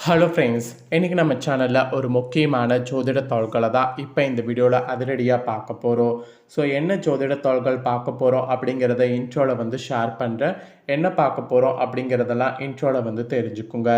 Hello friends, இன்றைக்கி நம்ம சேனலில் ஒரு முக்கியமான ஜோதிட தாள்களை தான் இப்போ இந்த வீடியோவில் அதிரடியாக பார்க்க போகிறோம். ஸோ என்ன ஜோதிட தாள்கள் பார்க்க போகிறோம் அப்படிங்கிறத இன்ட்ரோவில் வந்து ஷேர் பண்ணுறேன். என்ன பார்க்க போகிறோம் அப்படிங்கிறதெல்லாம் இன்ட்ரோவில் வந்து தெரிஞ்சுக்குங்க.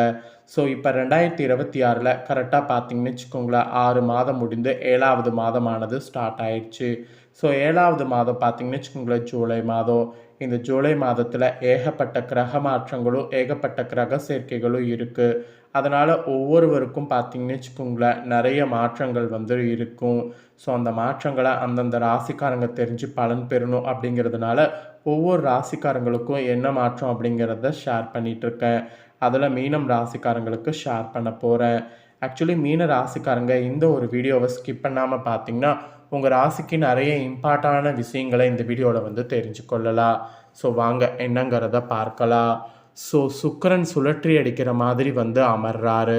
ஸோ இப்போ 2026 கரெக்டாக பார்த்தீங்கன்னு வச்சுக்கோங்களேன், 6 மாதம் முடிந்து 7வது மாதமானது ஸ்டார்ட் ஆயிடுச்சு. ஸோ 7வது மாதம் பார்த்தீங்கன்னு வச்சுக்கோங்களேன், ஜூலை மாதம். இந்த ஜூலை மாதத்தில் ஏகப்பட்ட கிரக மாற்றங்களும் ஏகப்பட்ட கிரக சேர்க்கைகளும் இருக்குது. அதனால் ஒவ்வொருவருக்கும் பார்த்திங்கன்னு வச்சுக்கோங்களேன், நிறைய மாற்றங்கள் வந்து இருக்கும். ஸோ அந்த மாற்றங்களை அந்தந்த ராசிக்காரங்க தெரிஞ்சு பலன் பெறணும் அப்படிங்கிறதுனால ஒவ்வொரு ராசிக்காரங்களுக்கும் என்ன மாற்றம் அப்படிங்கிறத ஷேர் பண்ணிகிட்ருக்கேன். அதில் மீனம் ராசிக்காரங்களுக்கு ஷேர் பண்ண போகிறேன். ஆக்சுவலி மீன ராசிக்காரங்க இந்த ஒரு வீடியோவை ஸ்கிப் பண்ணாமல் பார்த்தீங்கன்னா உங்கள் ராசிக்கு நிறைய இம்பார்ட்டான விஷயங்களை இந்த வீடியோவில் வந்து தெரிஞ்சு கொள்ளலாம். ஸோ வாங்க என்னங்கிறத பார்க்கலாம். ஸோ சுக்கிரன் சுழற்றி அடிக்கிற மாதிரி வந்து அமர்றாரு.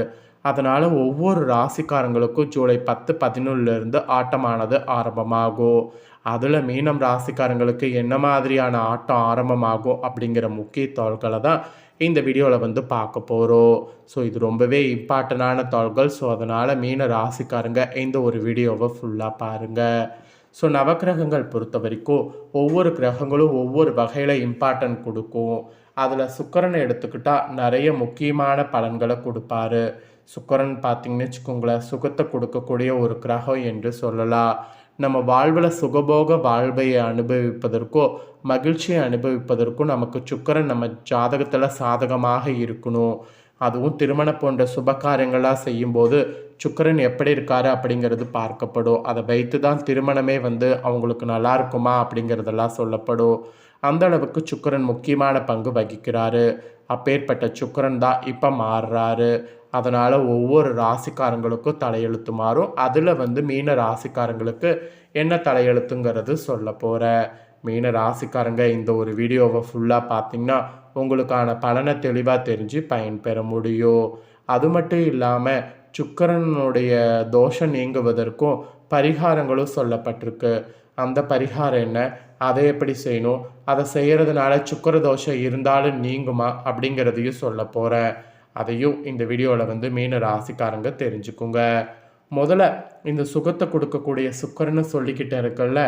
அதனால் ஒவ்வொரு ராசிக்காரங்களுக்கும் ஜூலை 10, 11லேருந்து ஆட்டமானது ஆரம்பமாகும். அதில் மீனம் ராசிக்காரங்களுக்கு என்ன மாதிரியான ஆட்டம் ஆரம்பமாகும் அப்படிங்கிற முக்கிய தாள்களை தான் இந்த வீடியோவில் வந்து பார்க்க போகிறோம். ஸோ இது ரொம்பவே இம்பார்ட்டண்டான தாள்கள். ஸோ அதனால் மீன ராசிக்காரங்க இந்த ஒரு வீடியோவை ஃபுல்லாக பாருங்கள். ஸோ நவக்கிரகங்கள் பொறுத்த வரைக்கும் ஒவ்வொரு கிரகங்களும் ஒவ்வொரு வகையில் இம்பார்ட்டன்ட் கொடுக்கும். அதில் சுக்கிரனை எடுத்துக்கிட்டால் நிறைய முக்கியமான பலன்களை கொடுப்பாரு. சுக்கிரன் பார்த்திங்கன்னு வச்சுக்கோங்களேன், சுகத்தை கொடுக்கக்கூடிய ஒரு கிரகம் என்று சொல்லலாம். நம்ம வாழ்வில் சுகபோக வாழ்வை அனுபவிப்பதற்கோ மகிழ்ச்சியை அனுபவிப்பதற்கும் நமக்கு சுக்கிரன் நம்ம ஜாதகத்தில் சாதகமாக இருக்கணும். அதுவும் திருமணம் போன்ற சுப காரியங்களாக செய்யும்போது சுக்கிரன் எப்படி இருக்காரு அப்படிங்கிறது பார்க்கப்படும். அதை வைத்து தான் திருமணமே வந்து அவங்களுக்கு நல்லா இருக்குமா அப்படிங்கிறதெல்லாம் சொல்லப்படும். அந்த அளவுக்கு சுக்கிரன் முக்கியமான பங்கு வகிக்கிறாரு. அப்பேற்பட்ட சுக்கிரன் தான் இப்போ மாறுறாரு. அதனால் ஒவ்வொரு ராசிக்காரங்களுக்கும் தலையெழுத்து மாறும். அதில் வந்து மீன ராசிக்காரங்களுக்கு என்ன தலையெழுத்துங்கிறது சொல்ல போகிறேன். மீன ராசிக்காரங்க இந்த ஒரு வீடியோவை ஃபுல்லாக பார்த்திங்கன்னா உங்களுக்கான பலனை தெளிவாக தெரிஞ்சு பயன்பெற முடியும். அது மட்டும் இல்லாமல் சுக்கிரனுடைய தோஷம் நீங்குவதற்கும் பரிகாரங்களும் சொல்லப்பட்டிருக்கு. அந்த பரிகாரம் என்ன, அதை எப்படி செய்யணும், அதை செய்கிறதுனால சுக்கிர தோஷம் இருந்தாலும் நீங்குமா அப்படிங்கிறதையும் சொல்ல போகிறேன். அதையும் இந்த வீடியோவில் வந்து மீன ராசிக்காரங்க தெரிஞ்சுக்குங்க. முதல்ல இந்த சுகத்தை கொடுக்கக்கூடிய சுக்கிரன்னு சொல்லிக்கிட்டு இருக்கல,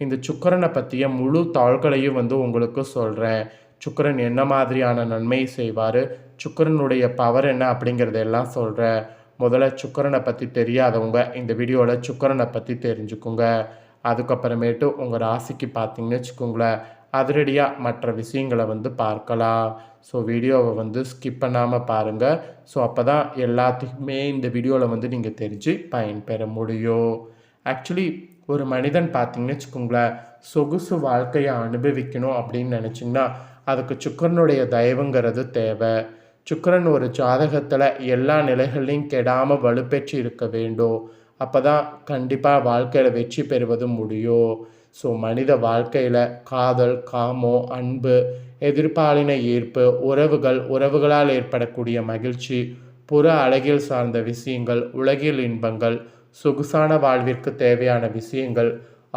இந்த சுக்கிரனை பற்றிய முழு தாள்களையும் வந்து உங்களுக்கு சொல்கிறேன். சுக்கிரன் என்ன மாதிரியான நன்மை செய்வார், சுக்கிரனுடைய பவர் என்ன அப்படிங்கிறதெல்லாம் சொல்கிறேன். முதல்ல சுக்கிரனை பற்றி தெரியாதவங்க இந்த வீடியோவில் சுக்கிரனை பற்றி தெரிஞ்சுக்குங்க. அதுக்கப்புறமேட்டு உங்கள் ராசிக்கு பார்த்தீங்கன்னு வச்சுக்கோங்களேன், அதிரடியாக மற்ற விஷயங்களை வந்து பார்க்கலாம். ஸோ வீடியோவை வந்து ஸ்கிப் பண்ணாமல் பாருங்கள். ஸோ அப்போ தான் எல்லாத்துக்குமே இந்த வீடியோவில் வந்து நீங்கள் தெரிஞ்சு பயன்பெற முடியும். ஆக்சுவலி ஒரு மனிதன் பார்த்தீங்கன்னு வச்சுக்கோங்களேன், சொகுசு வாழ்க்கையை அனுபவிக்கணும் அப்படின்னு நினச்சிங்கன்னா அதுக்கு சுக்கிரனுடைய தயவுங்கிறது தேவை. சுக்கிரன் ஒரு ஜாதகத்தில் எல்லா நிலைகள்லையும் கெடாமல் வலுப்பெற்று இருக்க வேண்டும். அப்போ தான் கண்டிப்பாக வாழ்க்கையில் வெற்றி பெறுவது முடியும். ஸோ மனித வாழ்க்கையில் காதல், காமம், அன்பு, எதிர்பாலின ஈர்ப்பு, உறவுகளால் ஏற்படக்கூடிய மகிழ்ச்சி, புற அழகில் சார்ந்த விஷயங்கள், உலகில் இன்பங்கள், சொகுசான வாழ்விற்கு தேவையான விஷயங்கள்,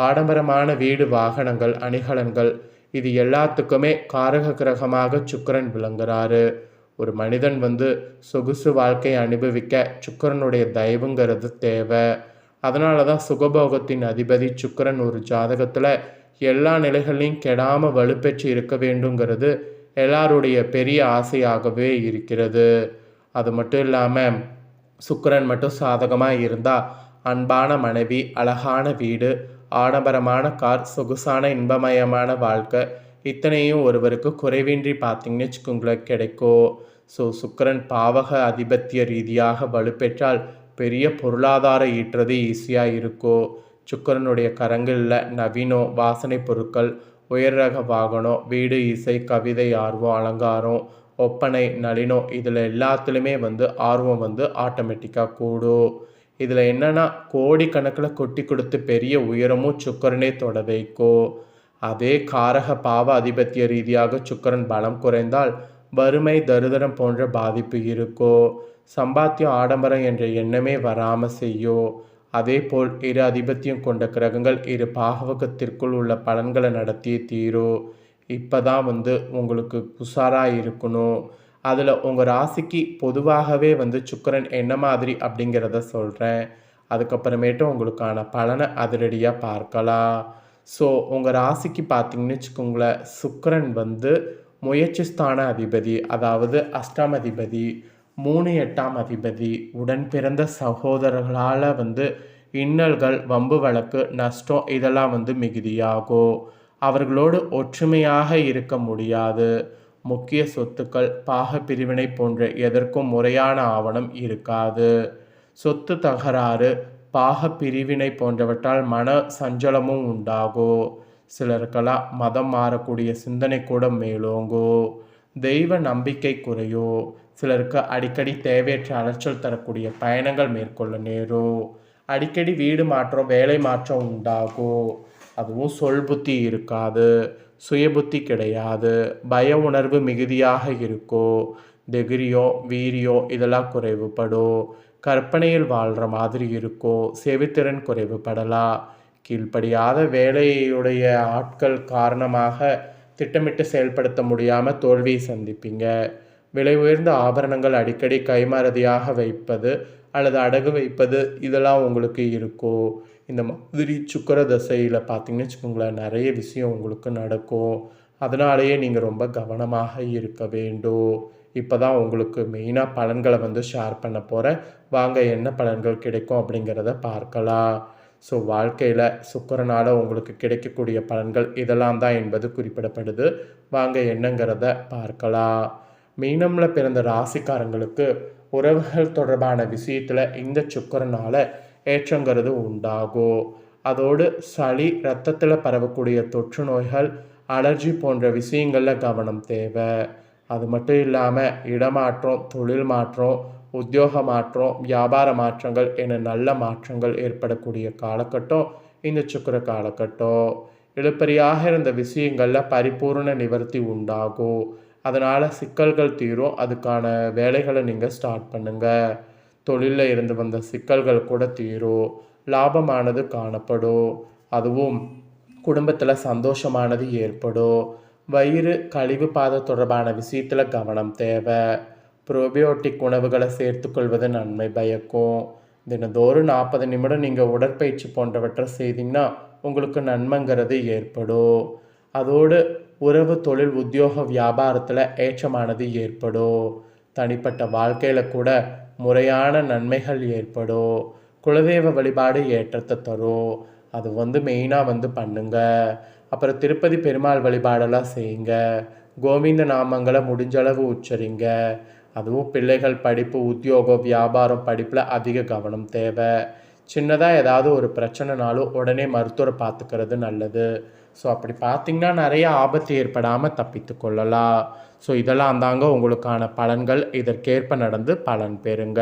ஆடம்பரமான வீடு, வாகனங்கள், அணிகலன்கள், இது எல்லாத்துக்குமே காரக கிரகமாக சுக்கிரன் விளங்குறாரு. ஒரு மனிதன் வந்து சொகுசு வாழ்க்கையை அனுபவிக்க சுக்கிரனுடைய தயவுங்கிறது தேவை. அதனால தான் சுகபோகத்தின் அதிபதி சுக்கிரன் ஒரு ஜாதகத்தில் எல்லா நிலைகளையும் கெடாமல் வலுப்பெற்று இருக்க வேண்டுங்கிறது எல்லாருடைய பெரிய ஆசையாகவே இருக்கிறது. அது மட்டும் இல்லாமல் சுக்கிரன் மட்டும் சாதகமாக இருந்தால் அன்பான மனைவி, அழகான வீடு, ஆடம்பரமான கார், சொகுசான இன்பமயமான வாழ்க்கை, இத்தனையும் ஒருவருக்கு குறைவின்றி பார்த்திங்கன்னு வச்சுக்கோங்களேன் கிடைக்கும். ஸோ சுக்கிரன் பாவக அதிபத்திய ரீதியாக வலுப்பெற்றால் பெரிய பொருளாதார ஈட்டுறது ஈஸியாக இருக்கும். சுக்கிரனுடைய கரங்களில் நவீனம், வாசனை பொருட்கள், உயர் ரக வாகனம், வீடு, இசை, கவிதை ஆர்வம், அலங்காரம், ஒப்பனை, நளினம், இதில் எல்லாத்துலேயுமே வந்து ஆர்வம் வந்து ஆட்டோமேட்டிக்காக கூடும். இதில் என்னென்னா கோடிக்கணக்கில் கொட்டி கொடுத்து பெரிய உயரமும் சுக்கிரனே தொட வைக்கும். அதே காரக பாவ அதிபத்திய ரீதியாக சுக்கிரன் பலம் குறைந்தால் வறுமை, தரித்திரம் போன்ற பாதிப்பு இருக்கும். சம்பாத்தியம், ஆடம்பரம் என்ற எண்ணமே வராமல் செய்யும். அதே போல் இரு அதிபத்தியம் கொண்ட கிரகங்கள் இரு பாவகத்திற்குள் உள்ள பலன்களை நடத்தியே தீரும். இப்போ தான் வந்து உங்களுக்கு உஷாராக இருக்கணும். அதில் உங்கள் ராசிக்கு பொதுவாகவே வந்து சுக்கிரன் என்ன மாதிரி அப்படிங்கிறத சொல்கிறேன். அதுக்கப்புறமேட்டு உங்களுக்கான பலனை அதிரடியாக பார்க்கலாம். ஸோ உங்கள் ராசிக்கு பார்த்தீங்கன்னு வச்சுக்கோங்களேன், சுக்கிரன் வந்து முயற்சி ஸ்தான அதிபதி, அதாவது அஷ்டமதிபதி, 3 8ஆம் அதிபதி, உடன் பிறந்த சகோதரர்களால் வந்து இன்னல்கள், வம்பு வழக்கு, நஷ்டம் இதெல்லாம் வந்து மிகுதியாகும். அவர்களோடு ஒற்றுமையாக இருக்க முடியாது. முக்கிய சொத்துக்கள், பாக பிரிவினை போன்ற எதற்கும் முறையான ஆவணம் இருக்காது. சொத்து தகராறு, பாக பிரிவினை போன்றவற்றால் மன சஞ்சலமும் உண்டாகும். சிலருக்கெல்லாம் மதம் மாறக்கூடிய சிந்தனை கூட மேலோங்கும். தெய்வ நம்பிக்கை குறையும். சிலருக்கு அடிக்கடி தேவையற்ற அலைச்சல் தரக்கூடிய பயணங்கள் மேற்கொள்ள நேரும். அடிக்கடி வீடு மாற்றம், வேலை மாற்றம் உண்டாகும். அதுவும் சொல் புத்தி இருக்காது, சுய புத்தி கிடையாது, பய உணர்வு மிகுதியாக இருக்கும். தைரியம், வீரியம் இதெல்லாம் குறைவுபடும். கற்பனையில் வாழ்கிற மாதிரி இருக்கும். செவித்திறன் குறைவுபடலாம். கீழ்ப்படியாத வேலையுடைய ஆட்கள் காரணமாக திட்டமிட்டு செயல்படுத்த முடியாமல் தோல்வியை சந்திப்பீங்க. விலை உயர்ந்த ஆபரணங்கள் அடிக்கடி கைமாறதியாக வைப்பது அல்லது அடகு வைப்பது இதெல்லாம் உங்களுக்கு இருக்கும். இந்த மாதிரி சுக்கிர தசையில் பார்த்தீங்கன்னு வச்சுக்கோங்களேன், நிறைய விஷயம் உங்களுக்கு நடக்கும். அதனாலேயே நீங்கள் ரொம்ப கவனமாக இருக்க வேண்டும். இப்போ தான் உங்களுக்கு மெயினாக பலன்களை வந்து ஷேர் பண்ண போகிறேன். வாங்க என்ன பலன்கள் கிடைக்கும் அப்படிங்கிறத பார்க்கலாம். ஸோ வாழ்க்கையில் சுக்கிரனால் உங்களுக்கு கிடைக்கக்கூடிய பலன்கள் இதெல்லாம் தான் என்பது குறிப்பிடப்படுது. வாங்க என்னங்கிறத பார்க்கலாம். மீனமில் பிறந்த ராசிக்காரங்களுக்கு உறவுகள் தொடர்பான விஷயத்தில் இந்த சுக்கிரனால் ஏற்றங்கிறது உண்டாகும். அதோடு சளி, இரத்தத்தில் பரவக்கூடிய தொற்று நோய்கள், அலர்ஜி போன்ற விஷயங்களில் கவனம் தேவை. அது மட்டும் இல்லாமல் இடமாற்றம், தொழில் மாற்றம், உத்தியோக மாற்றம், வியாபார மாற்றங்கள் என நல்ல மாற்றங்கள் ஏற்படக்கூடிய காலகட்டம் இந்த சுக்கிர காலகட்டம். இழுபறியாக இருந்த விஷயங்களில் பரிபூர்ண நிவர்த்தி உண்டாகும். அதனால் சிக்கல்கள் தீரும். அதுக்கான வேலைகளை நீங்கள் ஸ்டார்ட் பண்ணுங்கள். தொழிலில் இருந்து வந்த சிக்கல்கள் கூட தீரும். லாபமானது காணப்படும். அதுவும் குடும்பத்தில் சந்தோஷமானது ஏற்படும். வயிறு, கழிவு பாதை தொடர்பான விஷயத்தில் கவனம் தேவை. ப்ரோபியோட்டிக் உணவுகளை சேர்த்துக்கொள்வது நன்மை பயக்கும். தினந்தோறும் 40 நிமிடம் நீங்கள் உடற்பயிற்சி போன்றவற்றை செய்தீங்கன்னா உங்களுக்கு நன்மைங்கிறது ஏற்படும். அதோடு உறவு, தொழில், உத்தியோக, வியாபாரத்தில் ஏற்றமானது ஏற்படும். தனிப்பட்ட வாழ்க்கையில் கூட முறையான நன்மைகள் ஏற்படும். குலதெய்வ வழிபாடு ஏற்றத்தை தரும். அது வந்து மெயினாக வந்து பண்ணுங்க. அப்புறம் திருப்பதி பெருமாள் வழிபாடெல்லாம் செய்யுங்க. கோவிந்த நாமங்களை முடிஞ்சளவு உச்சரிங்க. அதுவும் பிள்ளைகள் படிப்பு, உத்தியோகம், வியாபாரம், படிப்பில் அதிக கவனம் தேவை. சின்னதாக ஏதாவது ஒரு பிரச்சனைனாலும் உடனே மருத்துவரை பார்த்துக்கிறது நல்லது. ஸோ அப்படி பார்த்திங்கன்னா நிறைய ஆபத்து ஏற்படாமல் தப்பித்து கொள்ளலாம். ஸோ இதெல்லாம் தாங்க உங்களுக்கான பலன்கள். இதற்கேற்ப நடந்து பலன் பெறுங்க.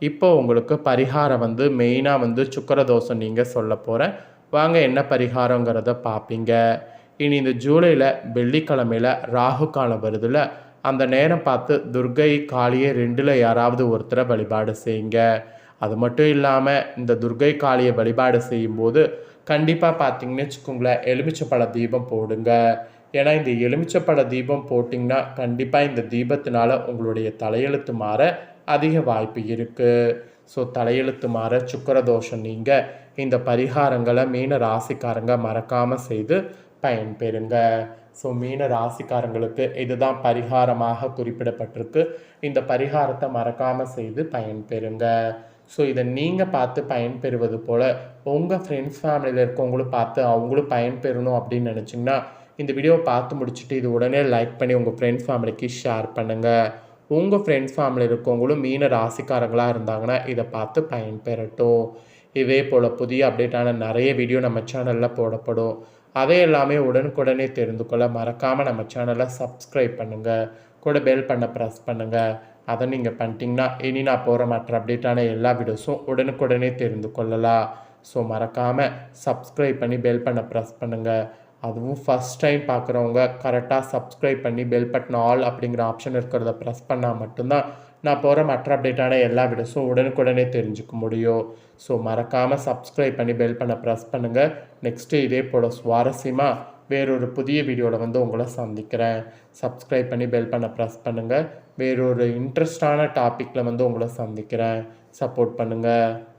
இப்போ உங்களுக்கு பரிகாரம் வந்து மெயினாக வந்து சுக்கிரதோஷம் நீங்கள் சொல்ல போகிறேன். வாங்க என்ன பரிகாரங்கிறத பார்ப்பீங்க. இனி இந்த ஜூலையில் வெள்ளிக்கிழமையில் ராகு காலம் வருதுல, அந்த நேரம் பார்த்து துர்கை, காளியை 2ல் யாராவது ஒருத்தரை வழிபாடு செய்யுங்க. அது மட்டும் இல்லாமல் இந்த துர்கை காளியை வழிபாடு செய்யும்போது கண்டிப்பாக பார்த்தீங்கன்னு வச்சுக்கோங்களேன், எலுமிச்சப்பழ தீபம் போடுங்க. ஏன்னா இந்த எலுமிச்சப்பழ தீபம் போட்டிங்கன்னா கண்டிப்பாக இந்த தீபத்தினால உங்களுடைய தலையெழுத்து மாற அதிக வாய்ப்பு இருக்குது. ஸோ தலையெழுத்து மாற, சுக்கிரதோஷம் நீங்கள் இந்த பரிகாரங்களை மீன ராசிக்காரங்க மறக்காமல் செய்து பயன்பெறுங்க. ஸோ மீன ராசிக்காரங்களுக்கு இதுதான் பரிகாரமாக குறிப்பிடப்பட்டிருக்கு. இந்த பரிகாரத்தை மறக்காமல் செய்து பயன்பெறுங்க. ஸோ இதை நீங்கள் பார்த்து பயன்பெறுவது போல் உங்கள் ஃப்ரெண்ட்ஸ் ஃபேமிலியில் இருக்கவங்களும் பார்த்து அவங்களும் பயன்பெறணும் அப்படின்னு நினச்சிங்கன்னா இந்த வீடியோவை பார்த்து முடிச்சுட்டு இது உடனே லைக் பண்ணி உங்கள் ஃப்ரெண்ட்ஸ் ஃபேமிலிக்கு ஷேர் பண்ணுங்கள். உங்கள் ஃப்ரெண்ட்ஸ் ஃபேமிலியில் இருக்கவங்களும் மீன ராசிக்காரங்களாக இருந்தாங்கன்னா இதை பார்த்து பயன்பெறட்டும். இதே போல் புதிய அப்டேட்டான நிறைய வீடியோ நம்ம சேனலில் போடப்படும். அதை எல்லாமே உடனுக்குடனே தெரிந்து கொள்ள மறக்காமல் நம்ம சேனலை சப்ஸ்கிரைப் பண்ணுங்கள். கூட பெல் பண்ண ப்ரெஸ் பண்ணுங்கள். அதை நீங்கள் பண்ணிட்டீங்கன்னா இனி நான் போகிற மற்ற அப்டேட்டான எல்லா வீடியோஸும் உடனுக்குடனே தெரிந்து கொள்ளலாம். ஸோ மறக்காமல் சப்ஸ்கிரைப் பண்ணி பெல் பண்ண ப்ரெஸ் பண்ணுங்கள். அதுவும் ஃபஸ்ட் டைம் பார்க்குறவங்க கரெக்டாக சப்ஸ்கிரைப் பண்ணி பெல் பட்டன் ஆல் அப்படிங்கிற ஆப்ஷன் இருக்கிறத ப்ரெஸ் பண்ணால் மட்டும்தான் நான் போகிற மற்ற அப்டேட்டான எல்லா வீடியோஸும் உடனுக்குடனே தெரிஞ்சுக்க முடியும். ஸோ மறக்காமல் சப்ஸ்கிரைப் பண்ணி பெல் பண்ண ப்ரெஸ் பண்ணுங்கள். நெக்ஸ்ட்டு இதே போல் சுவாரஸ்யமாக வேறொரு புதிய வீடியோவில் வந்து உங்களை சந்திக்கிறேன். சப்ஸ்கிரைப் பண்ணி பெல் பண்ண ப்ரெஸ் பண்ணுங்கள். வேறொரு இன்ட்ரெஸ்டான டாப்பிக்கில் வந்து உங்களை சந்திக்கிறேன். சப்போர்ட் பண்ணுங்கள்.